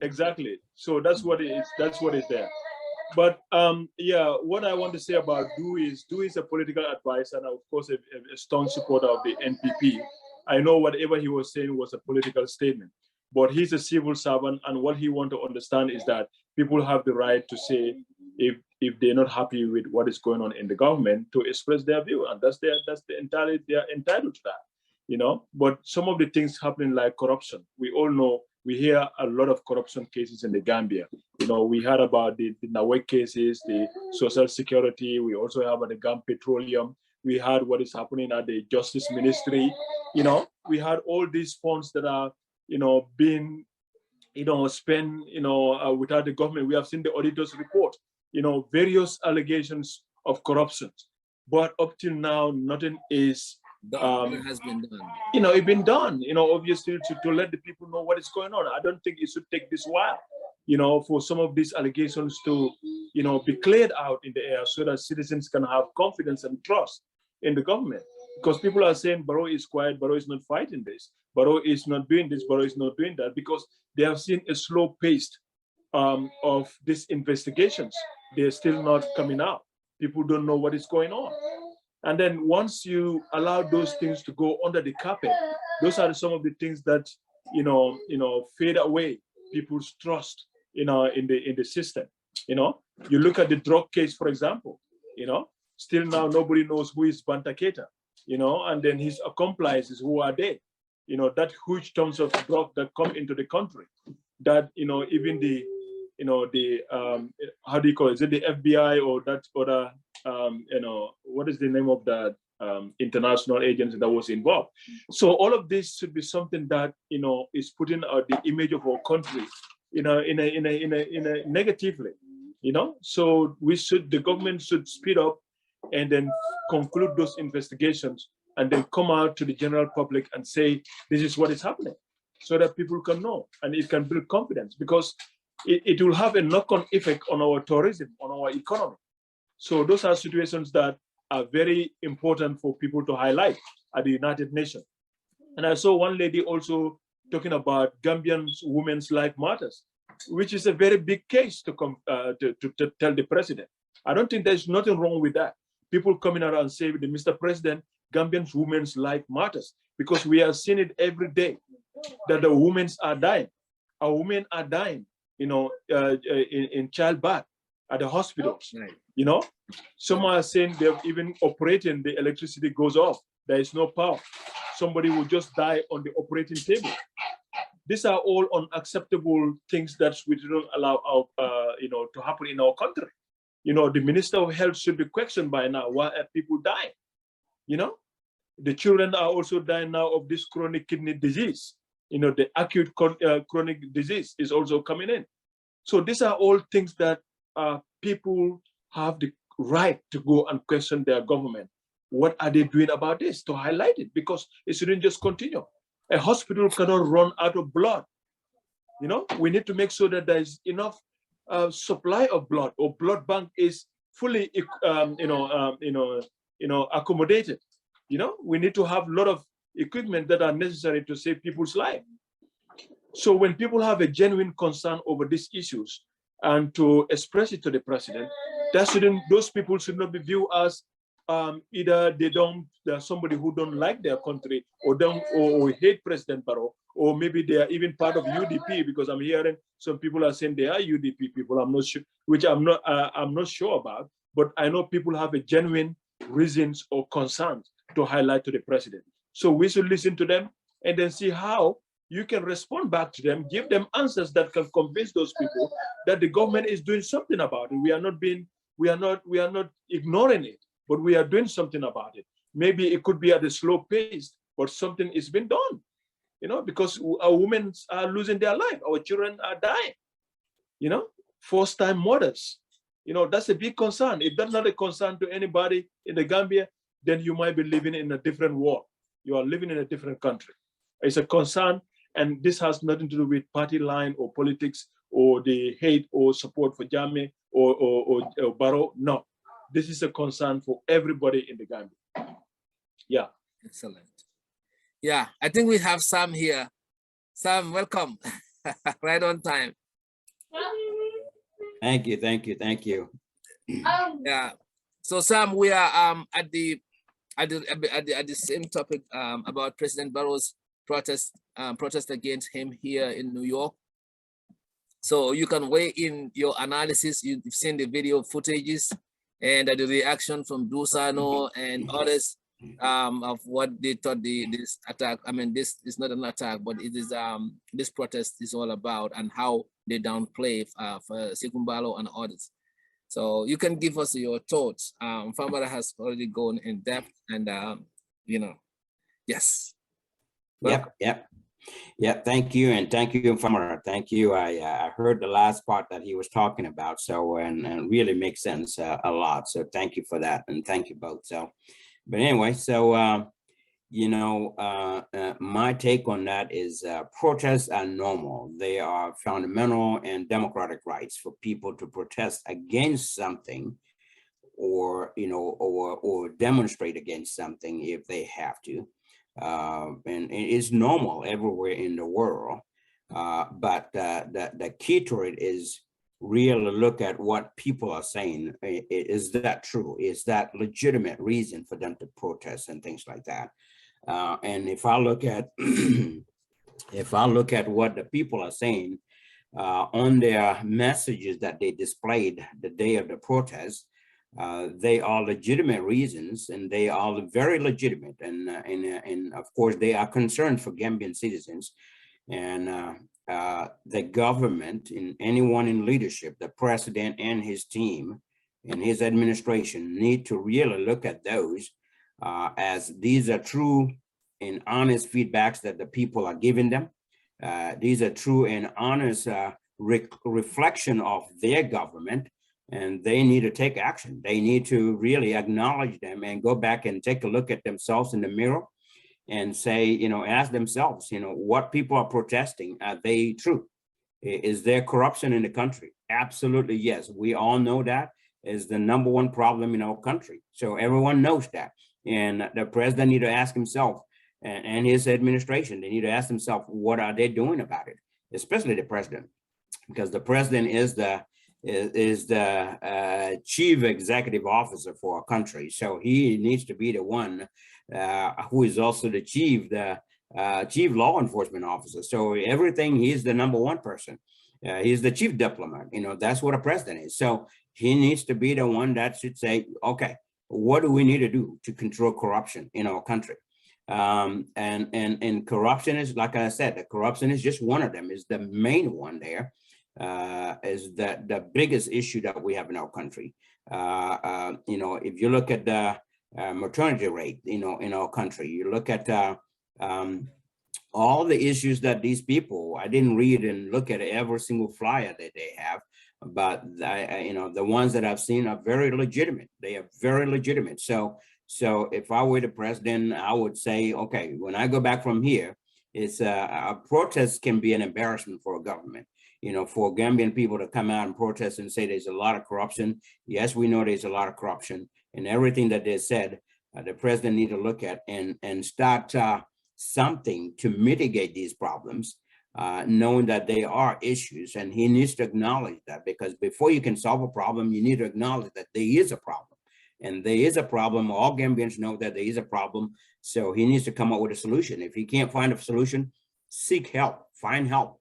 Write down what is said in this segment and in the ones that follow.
Exactly. So that's what it is. That's what is there. But yeah, what I want to say about Do is a political advisor and of course a strong supporter of the NPP. I know whatever he was saying was a political statement, but he's a civil servant, and what he wants to understand is that people have the right to say if they're not happy with what is going on in the government to express their view, and entirely they're entitled to that, you know. But some of the things happening like corruption, we all know we hear a lot of corruption cases in the Gambia. You know, we heard about the Nawek cases, the social security. We also have about the Gam Petroleum. We heard what is happening at the Justice Ministry. You know, we had all these funds that are, you know, being, you know, spent, you know, without the government. We have seen the auditors report, you know, various allegations of corruption. But up till now, nothing is has been done. You know, it's been done, you know, obviously to let the people know what is going on. I don't think it should take this while, you know, for some of these allegations to, you know, be cleared out in the air so that citizens can have confidence and trust in the government. Because people are saying Barrow is quiet, Barrow is not fighting this, Barrow is not doing this, Barrow is not doing that, because they have seen a slow pace of these investigations. They're still not coming out. People don't know what is going on. And then once you allow those things to go under the carpet, those are some of the things that, you know, fade away people's trust, you know, in the system. You know, you look at the drug case, for example, you know, still now nobody knows who is Banta Keita, you know, and then his accomplices, who are they? You know, that huge tons of drug that come into the country, that, you know, even the, you know, the, how do you call it? Is it the FBI or that other, you know, what is the name of that international agency that was involved? So all of this should be something that, you know, is putting the image of our country, you know, in a negatively, you know. So the government should speed up and then conclude those investigations and then come out to the general public and say, this is what is happening, so that people can know and it can build confidence, because it will have a knock-on effect on our tourism, on our economy. So those are situations that are very important for people to highlight at the United Nations. And I saw one lady also talking about Gambian women's life matters, which is a very big case to tell the president. I don't think there's nothing wrong with that. People coming out and saying, Mr. President, Gambian women's life matters, because we are seeing it every day that the women are dying. Our women are dying, you know, in childbirth at the hospitals. Right. You know, some are saying they're even operating, the electricity goes off, there is no power. Somebody will just die on the operating table. These are all unacceptable things that we don't allow our, you know, to happen in our country. You know, the Minister of Health should be questioned by now. Why are people dying? You know, the children are also dying now of this chronic kidney disease. You know, the acute chronic disease is also coming in. So these are all things that people have the right to go and question their government. What are they doing about this, to highlight it? Because it shouldn't just continue. A hospital cannot run out of blood. You know, we need to make sure that there is enough supply of blood, or blood bank is fully, accommodated. You know, we need to have a lot of equipment that are necessary to save people's life. So when people have a genuine concern over these issues and to express it to the president, those people should not be viewed as either there's somebody who don't like their country or hate President Barrow, or maybe they are even part of UDP, because I'm hearing some people are saying they are UDP people. I'm not sure, which I'm not sure about, but I know people have a genuine reasons or concerns to highlight to the president. So we should listen to them and then see how you can respond back to them, give them answers that can convince those people that the government is doing something about it. We are not ignoring it, but we are doing something about it. Maybe it could be at a slow pace, but something is being done, you know, because our women are losing their life, our children are dying, you know, first-time mothers. You know, that's a big concern. If that's not a concern to anybody in the Gambia, then you might be living in a different world. You are living in a different country. It's a concern, and this has nothing to do with party line or politics or the hate or support for Jammeh or Barrow. No, this is a concern for everybody in the Gambia. Yeah. Excellent. Yeah, I think we have Sam here. Sam, welcome. Right on time. Thank you, thank you, thank you. Yeah. So Sam, we are at the same topic about President Barrow's protest against him here in New York. So you can weigh in your analysis. You've seen the video footages and the reaction from Dusano and others of what they thought this attack. I mean, this is not an attack, but it is this protest is all about, and how they downplay for Sekumbalo and others. So you can give us your thoughts. Famara has already gone in depth, and you know, yes. Yep. Thank you, and thank you, Famara. Thank you. I heard the last part that he was talking about, so and really makes sense a lot. So thank you for that, and thank you both. So, but anyway, so you know, my take on that is protests are normal. They are fundamental and democratic rights for people to protest against something, or or demonstrate against something if they have to. And it's normal everywhere in the world. But the key to it is really look at what people are saying. Is that true? Is that legitimate reason for them to protest and things like that? And if I look at what the people are saying on their messages that they displayed the day of the protest, they are legitimate reasons, and they are very legitimate, and of course they are concerns for Gambian citizens, and the government and anyone in leadership, the president and his team and his administration, need to really look at those as these are true and honest feedbacks that the people are giving them. These are true and honest reflection of their government, and they need to take action. They need to really acknowledge them and go back and take a look at themselves in the mirror and say, ask themselves, what people are protesting, are they true? Is there corruption in the country? Absolutely, yes. We all know that is the number one problem in our country. So everyone knows that. And the president need to ask himself, and his administration, they need to ask themselves, what are they doing about it? Especially the president, because the president is the chief executive officer for our country. So he needs to be the one who is also the chief law enforcement officer. So everything, he's the number one person. He's the chief diplomat. That's what a president is. So he needs to be the one that should say, okay, what do we need to do to control corruption in our country? And corruption is, like I said, the corruption is just one of them, is the main one there. Is that the biggest issue that we have in our country. If you look at the maternity rate, in our country, you look at all the issues that these people, I didn't read and look at every single flyer that they have, but the ones that I've seen are very legitimate. They are very legitimate. So if I were the president, I would say, okay, when I go back from here, it's a protest can be an embarrassment for a government. For Gambian people to come out and protest and say there's a lot of corruption. Yes, we know there's a lot of corruption, and everything that they said, the president need to look at and start something to mitigate these problems, knowing that they are issues, and he needs to acknowledge that, because before you can solve a problem, you need to acknowledge that there is a problem. And there is a problem. All Gambians know that there is a problem. So he needs to come up with a solution. If he can't find a solution, seek help, find help.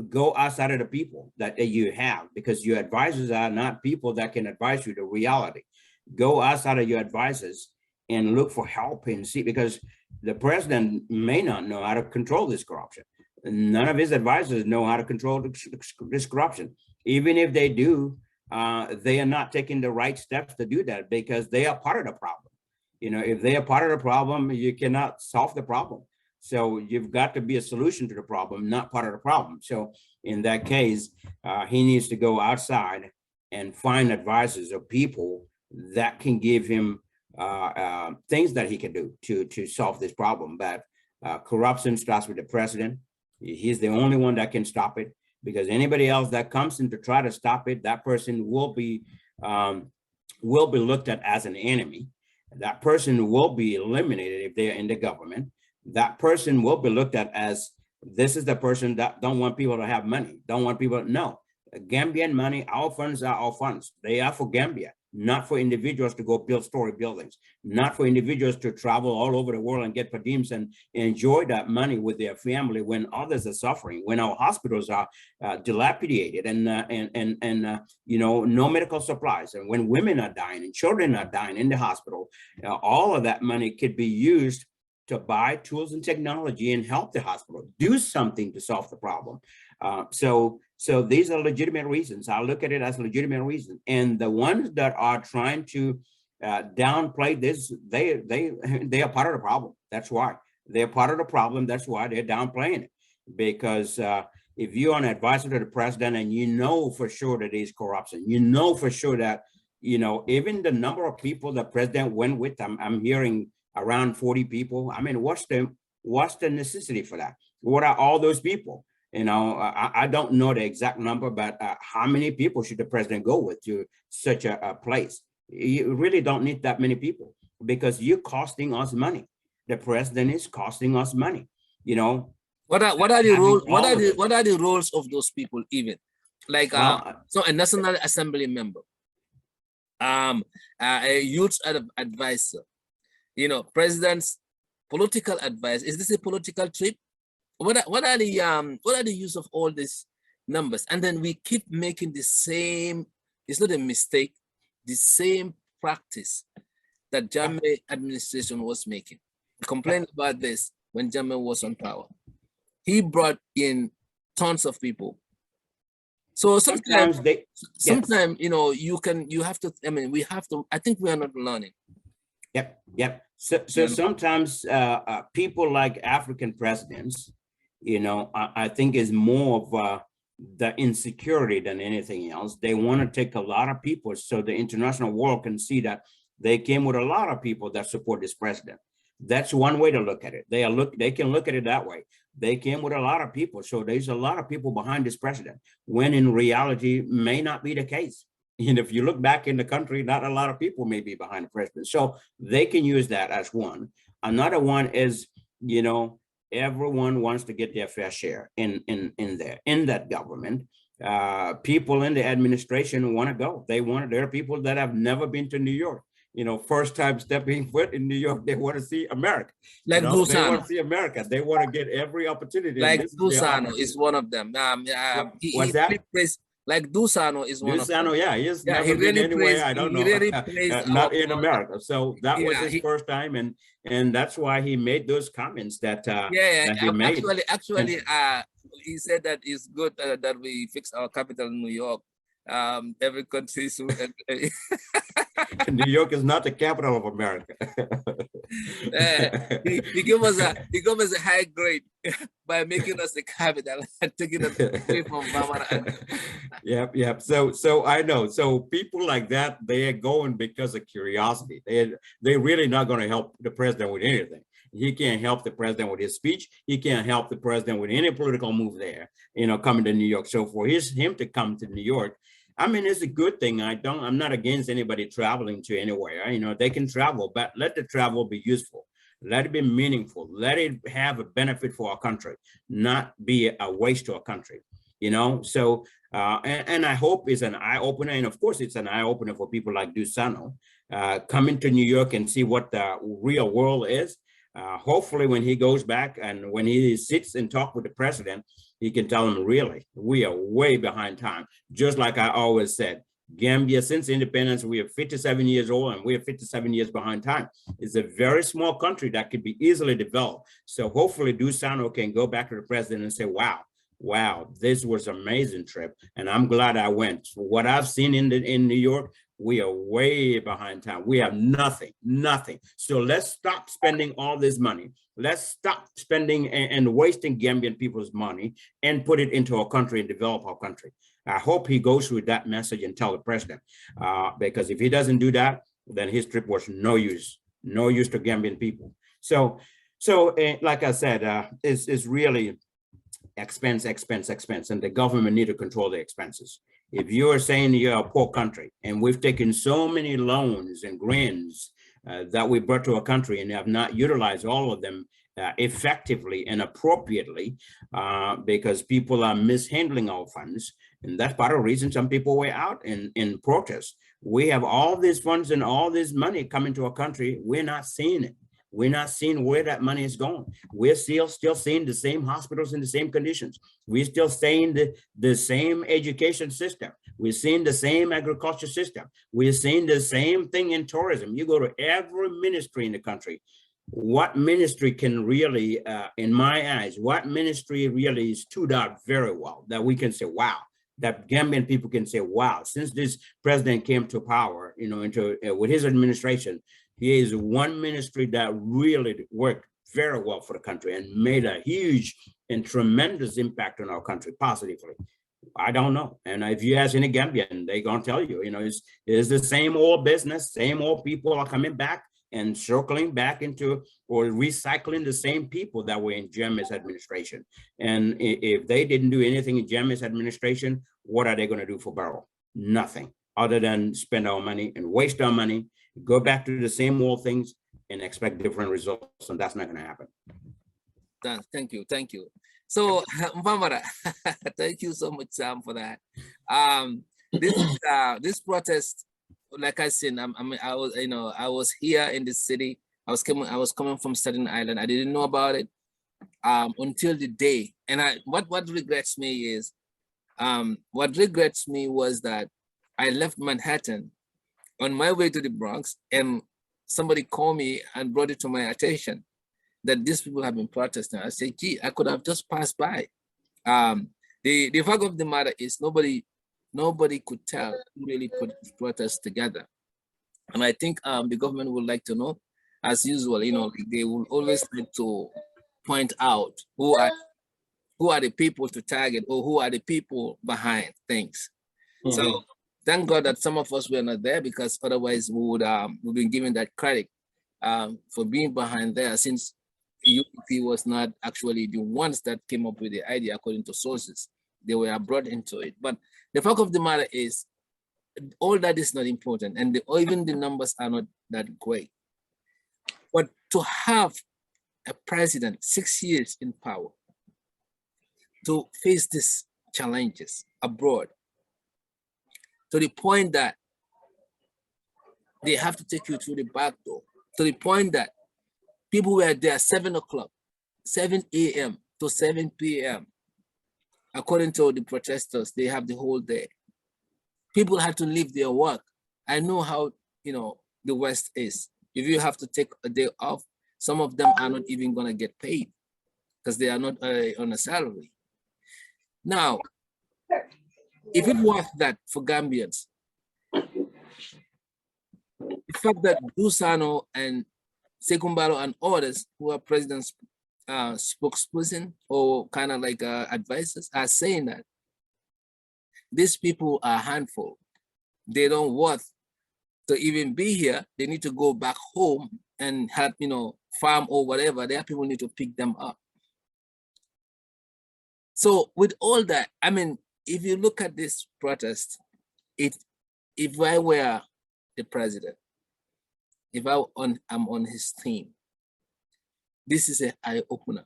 Go outside of the people that you have, because your advisors are not people that can advise you the reality. Go outside of your advisors and look for help and see, because the president may not know how to control this corruption. None of his advisors know how to control this corruption. Even if they do, they are not taking the right steps to do that, because they are part of the problem. If they are part of the problem, you cannot solve the problem. So you've got to be a solution to the problem, not part of the problem. So in that case, he needs to go outside and find advisors or people that can give him things that he can do to solve this problem. But corruption starts with the president. He's the only one that can stop it, because anybody else that comes in to try to stop it, that person will be looked at as an enemy. That person will be eliminated if they're in the government. That person will be looked at as, this is the person that don't want people to have money, don't want people to know. Gambian money, our funds are our funds. They are for Gambia, not for individuals to go build story buildings, not for individuals to travel all over the world and get per diems and enjoy that money with their family when others are suffering, when our hospitals are dilapidated and you know, no medical supplies, and when women are dying and children are dying in the hospital. All of that money could be used to buy tools and technology and help the hospital do something to solve the problem. So these are legitimate reasons. I look at it as legitimate reasons. And the ones that are trying to downplay this, they are part of the problem. That's why they're part of the problem. That's why they're downplaying it. Because if you're an advisor to the president and you know for sure that there's corruption, you know for sure that, you know, even the number of people the president went with, I'm hearing around 40 people. I mean, what's the necessity for that? What are all those people? You know, I don't know the exact number, but how many people should the president go with to such a place? You really don't need that many people because you're costing us money. The president is costing us money. You know, what are the roles? What are the roles of those people even? Like so a National Assembly member, a youth advisor, you know, president's political advice. Is this a political trip? What are the use of all these numbers? And then we keep making the same, it's not a mistake, the same practice that Jammeh administration was making. Complained about this when Jammeh was on power. He brought in tons of people. So sometimes you know, you have to, I mean, we have to, I think we are not learning. Yep. So sometimes people like African presidents, you know, I think is more of the insecurity than anything else. They want to take a lot of people so the international world can see that they came with a lot of people that support this president. That's one way to look at it. They can look at it that way. They came with a lot of people. So there's a lot of people behind this president, when in reality may not be the case. And if you look back in the country, not a lot of people may be behind the president. So they can use that as one. Another one is, you know, everyone wants to get their fair share in that government. People in the administration want to go. There are people that have never been to New York. You know, first time stepping foot in New York, they want to see America. Like, you know, they want to see America. They want to get every opportunity. Like Dusano is one of them. What's that? Like Dusano is one of them. Yeah, he's never been anywhere. I don't know. Really not in America. So that was his first time, and that's why he made those comments that that he made. Actually, he said that it's good that we fix our capital in New York. Every country New York is not the capital of America. He gave us a high grade by making us the capital and taking us away from Bamara. Yep. So I know. So people like that, they are going because of curiosity. They're really not going to help the president with anything. He can't help the president with his speech. He can't help the president with any political move there, you know, coming to New York. So for him to come to New York, I mean, it's a good thing. I'm not against anybody traveling to anywhere. You know, they can travel, but let the travel be useful. Let it be meaningful. Let it have a benefit for our country, not be a waste to our country, you know? So, and I hope it's an eye opener. And of course, it's an eye opener for people like Dusano, coming to New York and see what the real world is. Hopefully when he goes back and when he sits and talks with the president, he can tell him, really, we are way behind time. Just like I always said, Gambia, since independence, we are 57 years old and we are 57 years behind time. It's a very small country that could be easily developed. So hopefully Dusano can go back to the president and say, wow, this was an amazing trip. And I'm glad I went. What I've seen in New York, we are way behind time. We have nothing. So let's stop spending all this money. Let's stop spending and wasting Gambian people's money and put it into our country and develop our country. I hope he goes with that message and tell the president, because if he doesn't do that, then his trip was no use to Gambian people. So like I said, it's really expense, and the government need to control the expenses. If you are saying you're a poor country and we've taken so many loans and grants that we brought to our country and have not utilized all of them effectively and appropriately, because people are mishandling our funds, And that's part of the reason some people were out in protest. We have all these funds and all this money coming to our country. We're not seeing it. We're not seeing where that money is going. We're still seeing the same hospitals in the same conditions. We're still seeing the same education system. We're seeing the same agriculture system. We're seeing the same thing in tourism. You go to every ministry in the country. What ministry can really, in my eyes, what ministry really stood out very well that we can say, wow, that Gambian people can say, wow, since this president came to power, with his administration, he is one ministry that really worked very well for the country and made a huge and tremendous impact on our country positively. I don't know. And if you ask any Gambian, they're going to tell you, it's the same old business, same old people are coming back and circling back into or recycling the same people that were in Jammeh's administration. And if they didn't do anything in Jammeh's administration, what are they going to do for Barrow? Nothing other than spend our money and waste our money, go back to the same old things and expect different results. And that's not going to happen. Thank you. Thank you. So, Mpambara, thank you so much, Sam, for that. This protest, like I said, I was here in the city. I was coming from Staten Island. I didn't know about it until the day. And what regrets me is, was that I left Manhattan on my way to the Bronx, and somebody called me and brought it to my attention that these people have been protesting. I said, gee, I could have just passed by. The fact of the matter is nobody could tell who really put this protest together. And I think the government would like to know, as usual, they will always like to point out who are the people to target or who are the people behind things. Mm-hmm. So thank God that some of us were not there, because otherwise we would we've been given that credit for being behind there, since UP was not actually the ones that came up with the idea according to sources. They were brought into it. But the fact of the matter is, all that is not important, and even the numbers are not that great. But to have a president 6 years in power to face these challenges abroad, to the point that they have to take you through the back door, to the point that people were there 7 o'clock, 7 a.m. to 7 p.m. According to the protesters, they have the whole day. People had to leave their work. I know how, the West is. If you have to take a day off, some of them are not even gonna get paid because they are not on a salary. Now, if it was that for Gambians, the fact that Dusano and Sekumbaro and others who are president's spokesperson or kind of like advisors are saying that these people are a handful. They don't worth to even be here. They need to go back home and have, farm or whatever. Their people need to pick them up. So with all that, if you look at this protest, if I were the president, if I'm on his team, this is an eye-opener.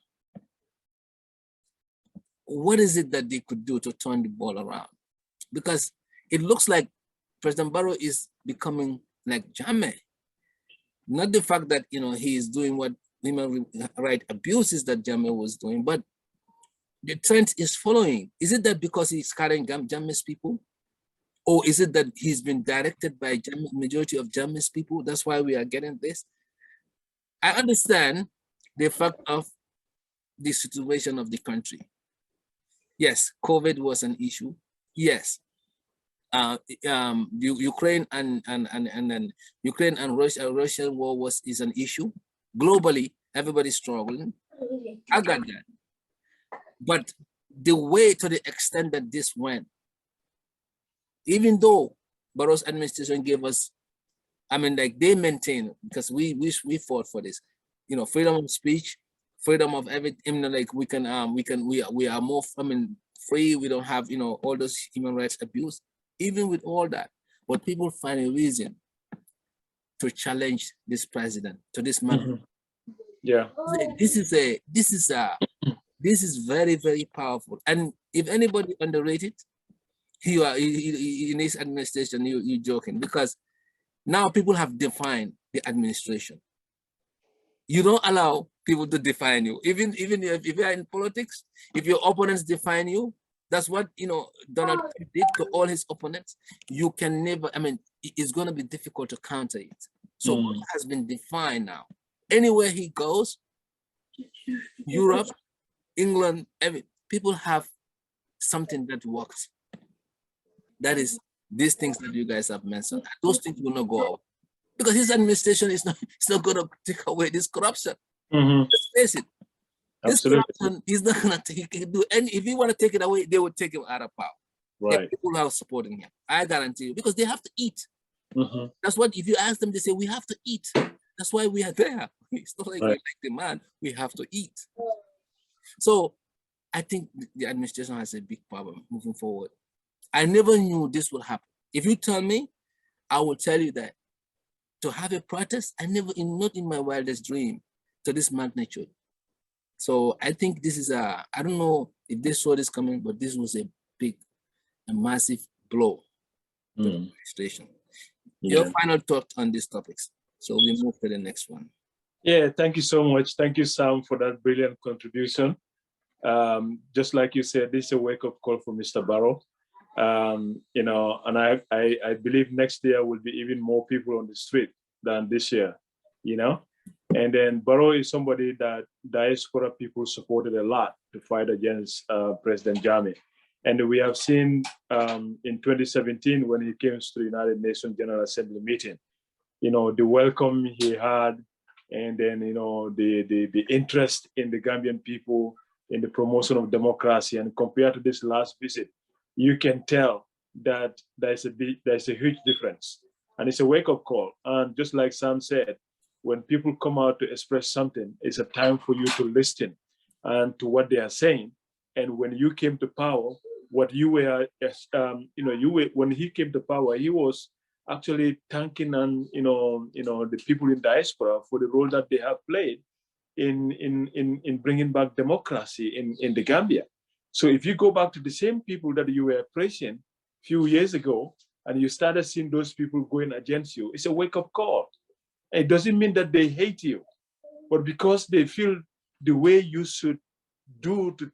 What is it that they could do to turn the ball around? Because it looks like President Barrow is becoming like Jammeh. Not the fact that he is doing what human rights abuses that Jammeh was doing, but the trend is following. Is it that because he's carrying Jammeh's people? Or is it that he's been directed by majority of Jammeh's people? That's why we are getting this. I understand the fact of the situation of the country. Yes, COVID was an issue. Yes, Ukraine and Russian war is an issue. Globally, everybody's struggling. I got that. But the way, to the extent that this went, even though Barrow's administration gave us, they maintain, because we fought for this, freedom of speech, freedom of everything. We are more free. We don't have all those human rights abuse. Even with all that, but people find a reason to challenge this president, to this man. Mm-hmm. Yeah, this is very, very powerful. And if anybody underrated, in his administration, you joking, because now people have defined the administration. You don't allow people to define you. Even if you are in politics, if your opponents define you, that's what Donald Trump did to all his opponents. You can never, I mean, it's going to be difficult to counter it. So what has been defined now. Anywhere he goes, Europe, England, people have something that works. That is these things that you guys have mentioned. Those things will not go out because his administration is not going to take away this corruption. Let's face it. This corruption is not going to do any. If you want to take it away, they will take him out of power. Right. People who are supporting him, I guarantee you, because they have to eat. That's what, if you ask them, they say, we have to eat. That's why we are there. It's not like we like the man, we have to eat. So I think the administration has a big problem moving forward. I never knew this would happen. If you tell me, I will tell you that to have a protest, not in my wildest dream, to this magnitude. So I think this is I don't know if they saw this coming, but this was a massive blow to the administration. Your final thought on these topics. So we move to the next one. Yeah, thank you so much. Thank you, Sam, for that brilliant contribution. Just like you said, this is a wake-up call for Mr. Barrow. And I believe next year will be even more people on the street than this year, And then Barrow is somebody that diaspora people supported a lot to fight against President Jammeh. And we have seen in 2017, when he came to the United Nations General Assembly meeting, the welcome he had, and then, the interest in the Gambian people in the promotion of democracy. And compared to this last visit, you can tell that there's a huge difference. And it's a wake-up call. And just like Sam said, when people come out to express something, it's a time for you to listen and to what they are saying. And when you came to power, what you were, when he came to power, he was actually thanking and the people in diaspora for the role that they have played in bringing back democracy in the Gambia. So if you go back to the same people that you were praising a few years ago, and you started seeing those people going against you, it's a wake-up call. It doesn't mean that they hate you, but because they feel the way you should do to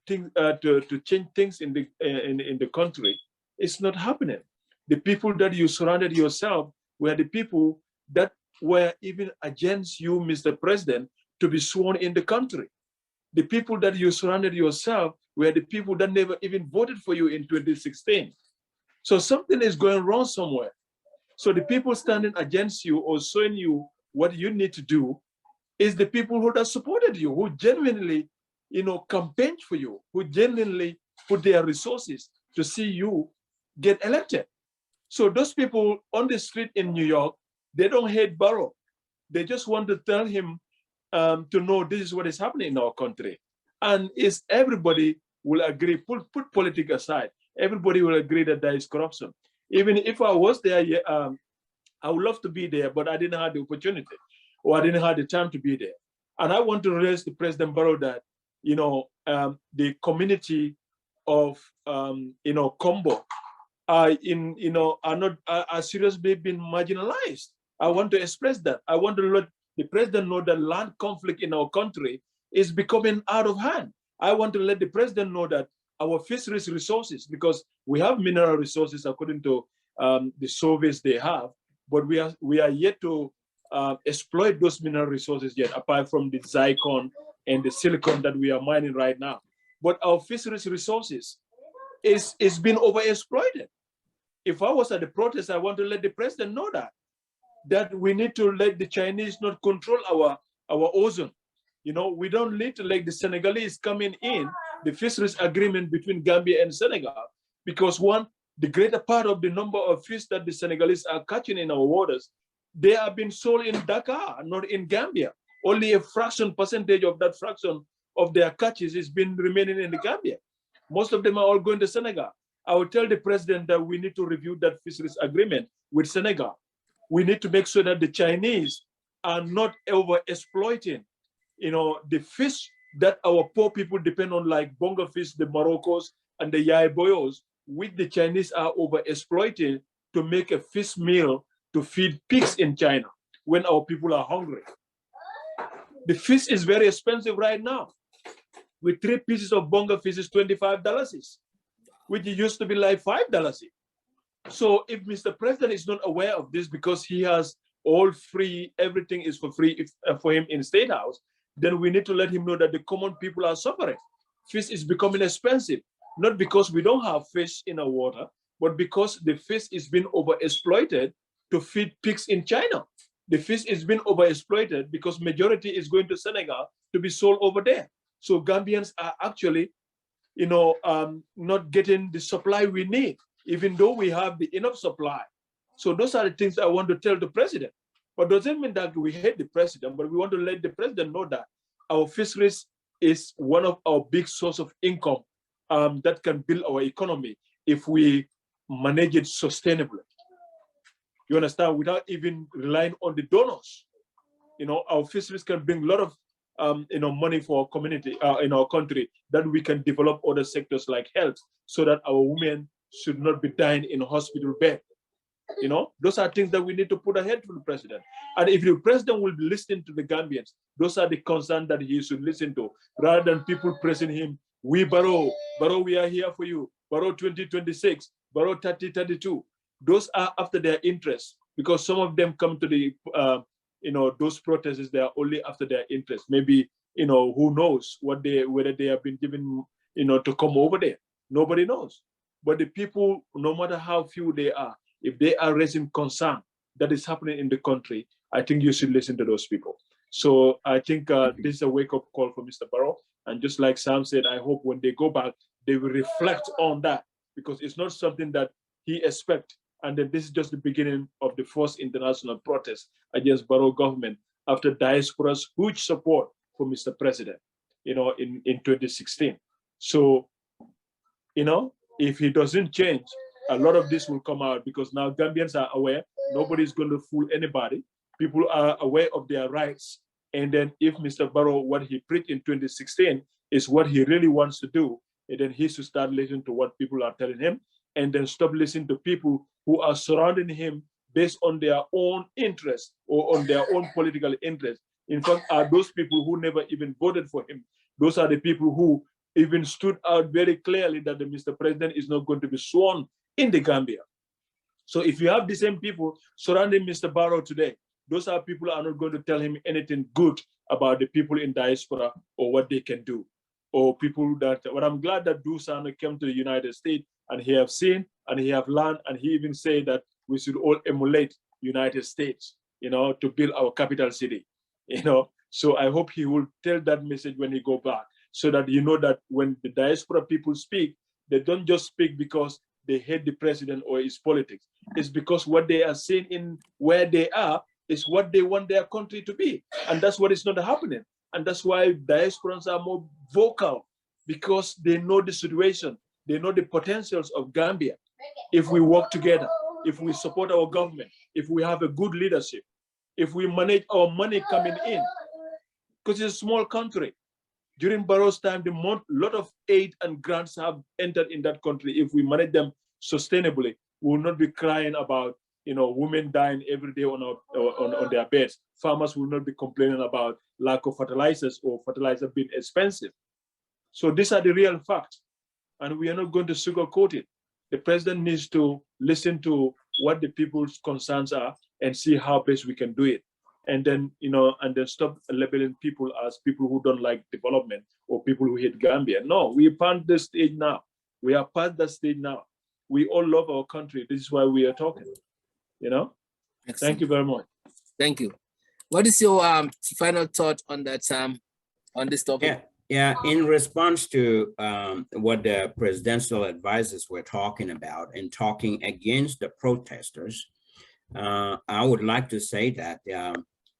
change things in the country, it's not happening. The people that you surrounded yourself were the people that were even against you, Mr. President, to be sworn in the country. The people that you surrounded yourself were the people that never even voted for you in 2016. So something is going wrong somewhere. So the people standing against you or showing you what you need to do is the people who have supported you, who genuinely, campaigned for you, who genuinely put their resources to see you get elected. So those people on the street in New York, they don't hate Barrow. They just want to tell him to know this is what is happening in our country. And is everybody will agree, put politics aside, everybody will agree that there is corruption. Even if I was there, I would love to be there, but I didn't have the opportunity or I didn't have the time to be there. And I want to raise to President Barrow that, the community of, Combo are seriously being marginalized. I want to express that. I want to let the president know that land conflict in our country is becoming out of hand. I want to let the president know that our fisheries resources, because we have mineral resources according to the surveys they have, but we are yet to exploit those mineral resources yet, apart from the zircon and the silicon that we are mining right now. But our fisheries resources is being overexploited. If I was at the protest, I want to let the president know that we need to let the Chinese not control our ozone. We don't need to let the Senegalese coming in the fisheries agreement between Gambia and Senegal, because the greater part of the number of fish that the Senegalese are catching in our waters, they are being sold in Dakar, not in Gambia. Only a percentage of that fraction of their catches is been remaining in the Gambia. Most of them are all going to Senegal. I will tell the president that we need to review that fisheries agreement with Senegal. We need to make sure that the Chinese are not over exploiting, the fish that our poor people depend on, like bonga fish, the Moroccos and the Yai Boyos. which the Chinese are over exploiting to make a fish meal to feed pigs in China when our people are hungry. The fish is very expensive right now. With 3 pieces of bonga fish is $25, which used to be like $5. So if Mr. President is not aware of this because he has all free, everything is for free for him in State House, then we need to let him know that the common people are suffering. Fish is becoming expensive, not because we don't have fish in our water, but because the fish is being overexploited to feed pigs in China. The fish is being overexploited because majority is going to Senegal to be sold over there. So Gambians are actually, not getting the supply we need, even though we have the enough supply. So those are the things I want to tell the president. But doesn't mean that we hate the president, but we want to let the president know that our fisheries is one of our big source of income that can build our economy if we manage it sustainably. You understand? Without even relying on the donors. Our fisheries can bring a lot of money for our community in our country, that we can develop other sectors like health, so that our women should not be dying in a hospital bed. Those are things that we need to put ahead for the president. And if the president will be listening to the Gambians, those are the concerns that he should listen to, rather than people pressing him. We Barrow, we are here for you. Barrow 2026, Barrow 3032. Those are after their interests, because some of them come to the, those protests, they are only after their interest. Maybe, who knows whether they have been given, to come over there. Nobody knows. But the people, no matter how few they are, if they are raising concern that is happening in the country, I think you should listen to those people. So I think this is a wake-up call for Mr. Barrow. And just like Sam said, I hope when they go back, they will reflect on that, because it's not something that he expects. And then this is just the beginning of the first international protest against Barrow government after diaspora's huge support for Mr. President, in 2016. So, if he doesn't change, a lot of this will come out, because now Gambians are aware. Nobody's going to fool anybody. People are aware of their rights. And then if Mr. Barrow, what he preached in 2016 is what he really wants to do, and then he should start listening to what people are telling him, and then stop listening to people who are surrounding him based on their own interests or on their own political interests. In fact, are those people who never even voted for him. Those are the people who even stood out very clearly that the Mr. President is not going to be sworn in the Gambia. So if you have the same people surrounding Mr. Barrow today, those are people who are not going to tell him anything good about the people in diaspora or what they can do. Or people that, well, I'm glad that Dusan came to the United States and he have seen and he have learned, and he even said that we should all emulate United States, to build our capital city, So I hope he will tell that message when he go back, so that that when the diaspora people speak, they don't just speak because they hate the president or his politics. It's because what they are seeing in where they are is what they want their country to be. And that's what is not happening. And that's why diasporans are more vocal, because they know the situation. They know the potentials of Gambia. If we work together, if we support our government, if we have a good leadership, if we manage our money coming in, because it's a small country. During Barrow's time, a lot of aid and grants have entered in that country. If we manage them sustainably, we will not be crying about women dying every day on their beds. Farmers will not be complaining about lack of fertilizers or fertilizer being expensive. So these are the real facts, and we are not going to sugarcoat it. The president needs to listen to what the people's concerns are and see how best we can do it. And then, and then stop labeling people as people who don't like development or people who hate Gambia. No, we are past the stage now. We are past that stage now. We all love our country. This is why we are talking, Excellent. Thank you very much. Thank you. What is your final thought on that, on this topic? Yeah. In response to what the presidential advisors were talking about and talking against the protesters, I would like to say that,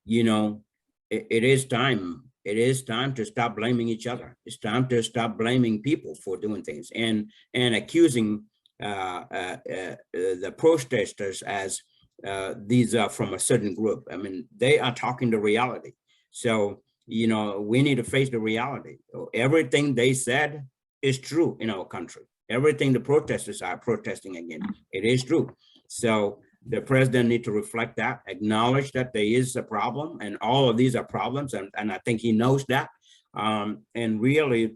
it is time. It is time to stop blaming each other. It's time to stop blaming people for doing things and accusing the protesters as these are from a certain group. I mean, they are talking the reality. So, we need to face the reality. Everything they said is true in our country. everything the protesters are protesting against. It is true. So the president need to reflect that, acknowledge that there is a problem, and all of these are problems, and I think he knows that, and really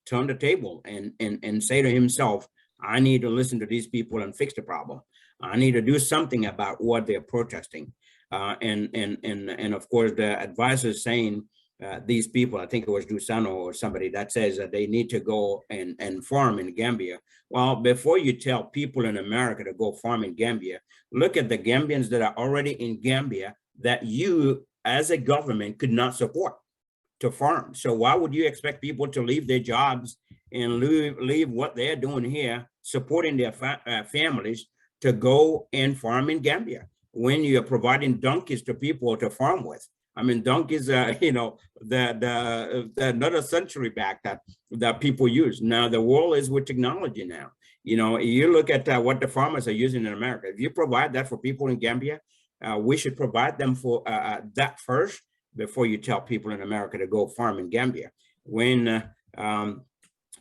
turn the table and say to himself, I need to listen to these people and fix the problem. I need to do something about what they're protesting. And of course, the advisor is saying, these people, I think it was Dusano or somebody that says that they need to go and farm in Gambia. Well, before you tell people in America to go farm in Gambia, look at the Gambians that are already in Gambia that you as a government could not support to farm. So why would you expect people to leave their jobs and leave what they're doing here, supporting their families, to go and farm in Gambia when you're providing donkeys to people to farm with? I mean, donkeys, you know, the another century back that people use. Now the world is with technology now. You know, you look at what the farmers are using in America. If you provide that for people in Gambia, we should provide them for that first before you tell people in America to go farm in Gambia. When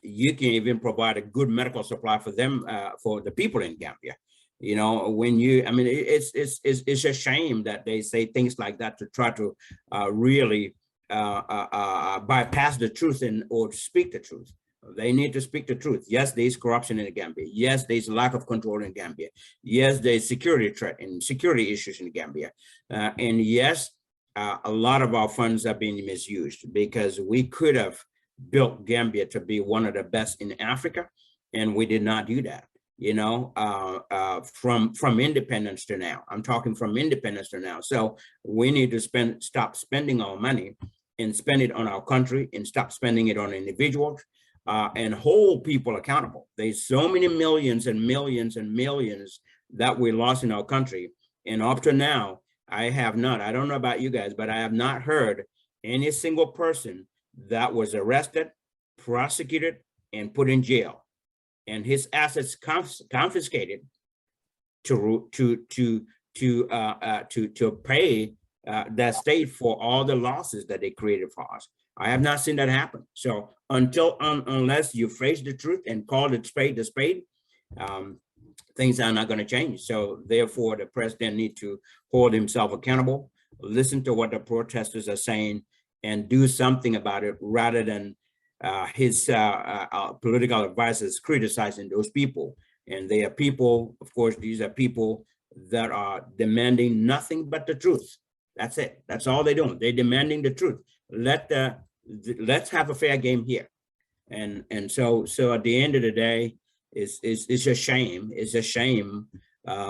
you can even provide a good medical supply for them, for the people in Gambia. You know, when you, I mean, it's a shame that they say things like that to try to really bypass the truth or speak the truth. They need to speak the truth. Yes, there's corruption in Gambia. Yes, there's lack of control in Gambia. Yes, there's security threat and security issues in Gambia. And yes, a lot of our funds are being misused, because we could have built Gambia to be one of the best in Africa, and we did not do that. You know, from independence to now. I'm talking from independence to now. So we need to stop spending our money and spend it on our country, and stop spending it on individuals, and hold people accountable. There's so many millions and millions and millions that we lost in our country. And up to now, I don't know about you guys, but I have not heard any single person that was arrested, prosecuted, and put in jail, and his assets confiscated to pay that state for all the losses that they created for us. I have not seen that happen. So unless you face the truth and call it spade a spade, things are not going to change. So therefore, the president needs to hold himself accountable, listen to what the protesters are saying, and do something about it, rather than his political advisors criticizing those people. And they are people, of course, these are people that are demanding nothing but the truth. That's it. That's all they're doing. They're demanding the truth. Let's have a fair game here. And so at the end of the day, it's a shame. It's a shame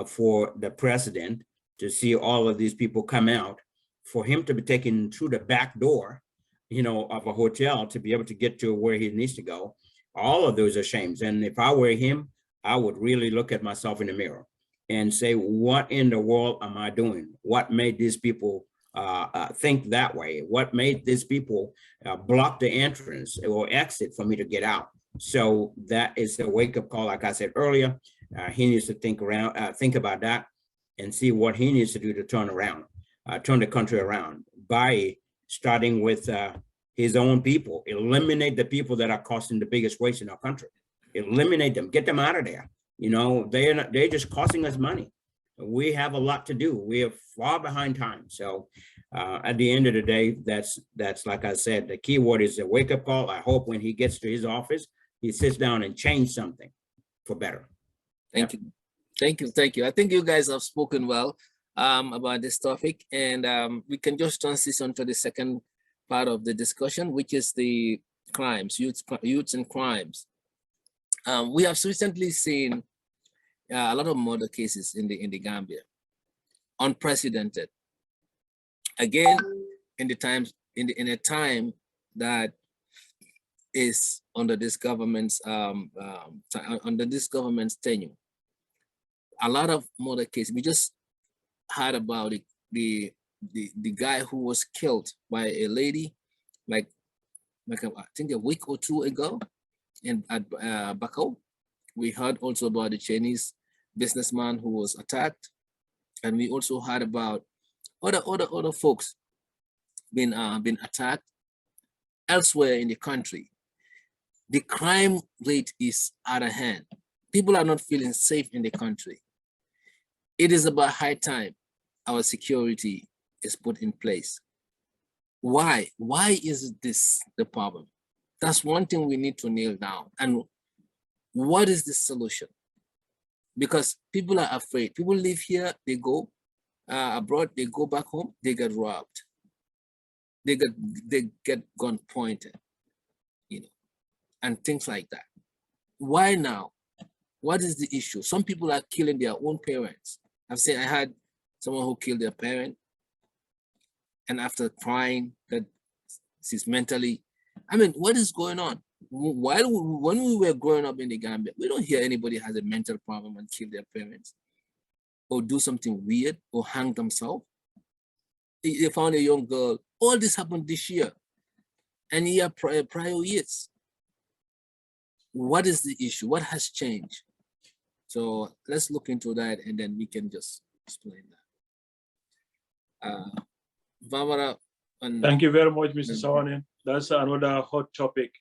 for the president to see all of these people come out, for him to be taken through the back door, you know, of a hotel to be able to get to where he needs to go. All of those are shames. And if I were him, I would really look at myself in the mirror and say, what in the world am I doing? What made these people think that way? What made these people block the entrance or exit for me to get out? So that is a wake-up call. Like I said earlier, he needs to think about that and see what he needs to do to turn the country around, by starting with his own people. Eliminate the people that are causing the biggest waste in our country. Eliminate them, get them out of there. You know, they're just costing us money. We have a lot to do. We are far behind time. So at the end of the day, that's like I said, the key word is a wake-up call. I hope when he gets to his office, he sits down and change something for better. Thank you. Thank you. I think you guys have spoken well about this topic, and we can just transition to the second part of the discussion, which is the crimes, youths and crimes. We have recently seen a lot of murder cases in the Gambia, unprecedented. Again, in a time that is under this government's tenure. A lot of murder cases. We just heard about the guy who was killed by a lady, like I think a week or two ago, at Bako. We heard also about the Chinese businessman who was attacked, and we also heard about other folks been attacked elsewhere in the country. The crime rate is out of hand. People are not feeling safe in the country. It is about high time our security is put in place. Why? Why is this the problem? That's one thing we need to nail down. And what is the solution? Because people are afraid. People live here, they go abroad, they go back home, they get robbed. They get gun pointed, you know, and things like that. Why now? What is the issue? Some people are killing their own parents. I had someone who killed their parent, and after crying that she's mentally, I mean, what is going on? When we were growing up in the Gambia, we don't hear anybody has a mental problem and kill their parents or do something weird or hang themselves. They found a young girl. All this happened this year and prior years. What is the issue? What has changed? So let's look into that and then we can just explain that. Barbara. Thank you very much, Mr. Sawane. That's another hot topic.